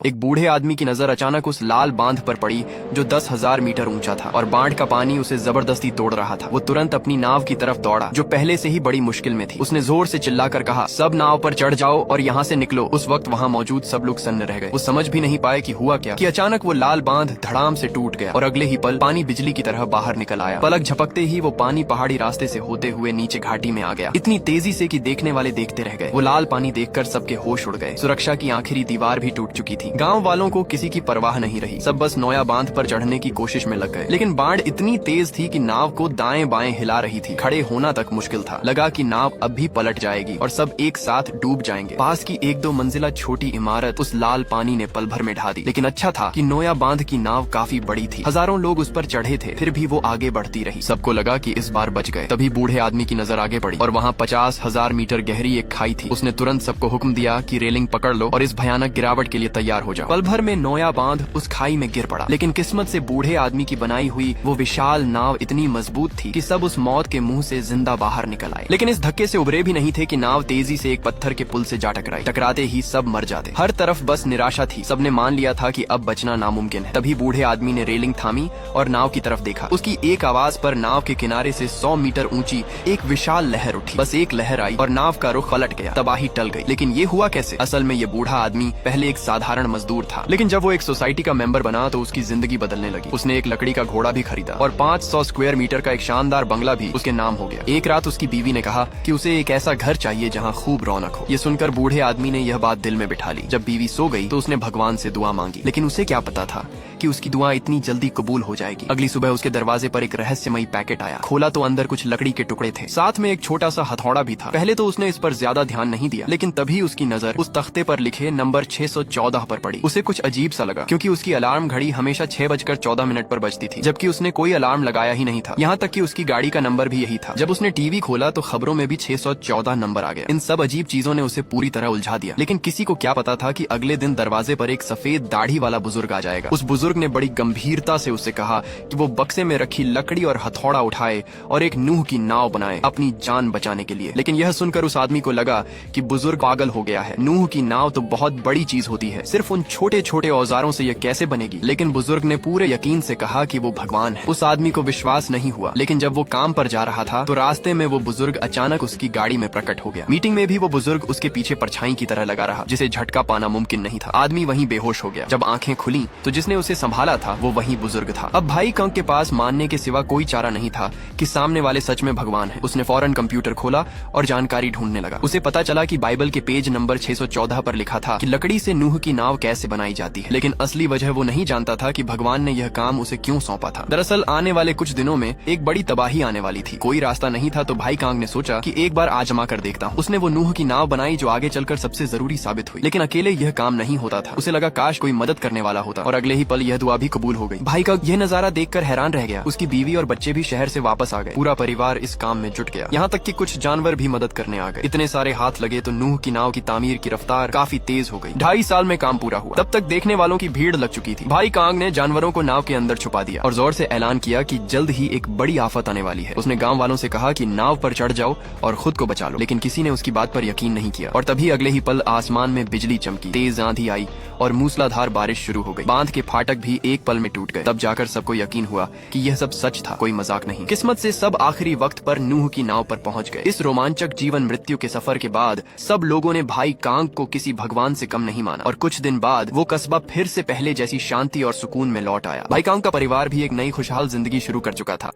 एक बूढ़े आदमी की नजर अचानक उस लाल बांध पर पड़ी जो 10,000 मीटर ऊंचा था और बांध का पानी उसे जबरदस्ती तोड़ रहा था। वो तुरंत अपनी नाव की तरफ दौड़ा जो पहले से ही बड़ी मुश्किल में थी। उसने जोर से चिल्लाकर कहा, सब नाव पर चढ़ जाओ और यहाँ से निकलो। उस वक्त वहाँ मौजूद सब लोग सन्न रह गए। वो समझ भी नहीं पाए कि हुआ क्या कि अचानक वो लाल बांध धड़ाम से टूट गया और अगले ही पल पानी बिजली की तरह बाहर निकल आया। पलक झपकते ही वो पानी पहाड़ी रास्ते से होते हुए नीचे घाटी में आ गया, इतनी तेजी से कि देखने वाले देखते रह गए। वो लाल पानी देखकर सबके होश उड़ गए। सुरक्षा की आखिरी दीवार भी टूट चुकी थी। गाँव वालों को किसी की परवाह नहीं रही। सब बस नोया बांध पर चढ़ने की कोशिश में लग गए, लेकिन बाढ़ इतनी तेज थी कि नाव को दाएं बाएं हिला रही थी। खड़े होना तक मुश्किल था। लगा कि नाव अब भी पलट जाएगी और सब एक साथ डूब जाएंगे। पास की 1-2 मंजिला छोटी इमारत उस लाल पानी ने पल भर में ढा दी। लेकिन अच्छा था कि नोया बांध की नाव काफी बड़ी थी। हजारों लोग उस पर चढ़े थे, फिर भी वो आगे बढ़ती रही। सबको लगा कि इस बार बच गए। तभी बूढ़े आदमी की नजर आगे पड़ी और वहाँ 50,000 मीटर गहरी एक खाई थी। उसने तुरंत सबको हुक्म दिया कि रेलिंग पकड़ लो और इस भयानक गिरावट के लिए तैयार हो जाओ। पल भर में नोया बांध उस खाई में गिर पड़ा, लेकिन किस्मत से बूढ़े आदमी की बनाई हुई वो विशाल नाव इतनी मजबूत थी कि सब उस मौत के मुंह से जिंदा बाहर निकल आए। लेकिन इस धक्के से उबरे भी नहीं थे कि नाव तेजी से एक पत्थर के पुल से जा टकराई। टकराते ही सब मर जाते। हर तरफ बस निराशा थी। सबने मान लिया था कि अब बचना नामुमकिन है। तभी बूढ़े आदमी ने रेलिंग थामी और नाव की तरफ देखा। उसकी एक आवाज पर नाव के किनारे से 100 मीटर ऊंची एक विशाल लहर उठी। बस एक लहर आई और नाव का रुख पलट गया। तबाही टल गई। लेकिन ये हुआ कैसे? असल में ये बूढ़ा आदमी पहले एक साधारण मजदूर था, लेकिन जब वो एक सोसाइटी का मेंबर बना तो उसकी जिंदगी बदलने लगी। उसने एक लकड़ी का घोड़ा भी खरीदा और 500 स्क्वायर मीटर का एक शानदार बंगला भी उसके नाम हो गया। एक रात उसकी बीवी ने कहा कि उसे एक ऐसा घर चाहिए जहाँ खूब रौनक हो। ये सुनकर बूढ़े आदमी ने यह बात दिल में बिठा ली। जब बीवी सो गई तो उसने भगवान से दुआ मांगी, लेकिन उसे क्या पता था कि उसकी दुआ इतनी जल्दी कबूल हो जाएगी। अगली सुबह उसके दरवाजे पर एक रहस्यमयी पैकेट आया। खोला तो अंदर कुछ लकड़ी के टुकड़े थे, साथ में एक छोटा सा हथौड़ा भी था। पहले तो उसने इस पर ज्यादा ध्यान नहीं दिया, लेकिन तभी उसकी नजर उस तख्ते पर लिखे नंबर 614 पर पड़ी। उसे कुछ अजीब सा लगा, क्योंकि उसकी अलार्म घड़ी हमेशा 6:14 पर बजती थी, जबकि उसने कोई अलार्म लगाया ही नहीं था। यहाँ तक कि उसकी गाड़ी का नंबर भी यही था। जब उसने टीवी खोला तो खबरों में भी 614 नंबर आ गया। इन सब अजीब चीजों ने उसे पूरी तरह उलझा दिया। लेकिन किसी को क्या पता था कि अगले दिन दरवाजे पर एक सफेद दाढ़ी वाला बुजुर्ग आ जाएगा। उस बुजुर्ग ने बड़ी गंभीरता से उससे कहा कि वो बक्से में रखी लकड़ी और हथौड़ा उठाए और एक नूह की नाव बनाए अपनी जान बचाने के लिए। लेकिन यह सुनकर उस आदमी को लगा कि बुजुर्ग पागल हो गया है। नूह की नाव तो बहुत बड़ी चीज होती है, सिर्फ उन छोटे छोटे औजारों से यह कैसे बनेगी? लेकिन बुजुर्ग ने पूरे यकीन से कहा कि वो भगवान है। उस आदमी को विश्वास नहीं हुआ, लेकिन जब वो काम पर जा रहा था तो रास्ते में वो बुजुर्ग अचानक उसकी गाड़ी में प्रकट हो गया। मीटिंग में भी वो बुजुर्ग उसके पीछे परछाई की तरह लगा रहा, जिसे झटका पाना मुमकिन नहीं था। आदमी वहीं बेहोश हो गया। जब आंखें खुली तो जिसने उसे संभाला था वो वही बुजुर्ग था। अब भाई कंक के पास मानने के सिवा कोई चारा नहीं था कि सामने वाले सच में भगवान है। उसने फौरन कंप्यूटर खोला और जानकारी ढूंढने लगा। उसे पता चला कि बाइबल के पेज नंबर 614 पर लिखा था कि लकड़ी से नूह की नाव कैसे बनाई जाती है। लेकिन असली वजह वो नहीं जानता था कि भगवान ने यह काम उसे क्यों सौंपा था। दरअसल आने वाले कुछ दिनों में एक बड़ी तबाही आने वाली थी। कोई रास्ता नहीं था तो भाई कांग ने सोचा कि एक बार आजमा कर देखता हूँ। उसने वो नूह की नाव बनाई जो आगे चलकर सबसे जरूरी साबित हुई। लेकिन अकेले यह काम नहीं होता था। उसे लगा काश कोई मदद करने वाला होता, और अगले ही पल यह दुआ भी कबूल हो गई। भाई का यह नजारा देखकर हैरान रह गया। उसकी बीवी और बच्चे भी शहर से वापस आ गए। पूरा परिवार इस काम में जुट गया। यहाँ तक कि कुछ जानवर भी मदद करने आ गए। इतने सारे हाथ लगे तो नूह की नाव की तामीर की रफ्तार काफी तेज हो गई। 2.5 साल में काम पूरा हुआ। तब तक देखने वालों की भीड़ लग चुकी थी। भाई कांग ने जानवरों को नाव के अंदर छुपा दिया और जोर से ऐलान किया कि जल्द ही एक बड़ी आफत आने वाली है। उसने गांव वालों से कहा कि नाव पर चढ़ जाओ और खुद को बचा लो, लेकिन किसी ने उसकी बात पर यकीन नहीं किया। और तभी अगले ही पल आसमान में बिजली चमकी, तेज आंधी आई और मूसलाधार बारिश शुरू हो गई। बांध के फाटक भी एक पल में टूट गए। तब जाकर सबको यकीन हुआ कि यह सब सच था, कोई मजाक नहीं। किस्मत से सब आखिरी वक्त पर नूह की नाव पर पहुंच गए। इस रोमांचक जीवन मृत्यु के सफर के बाद सब लोगों ने भाई कांग को किसी भगवान से कम नहीं माना और कुछ दिन बाद वो कस्बा फिर से पहले जैसी शांति और सुकून में लौट आया। भाई कांग का परिवार भी एक नई खुशहाल जिंदगी शुरू कर चुका था।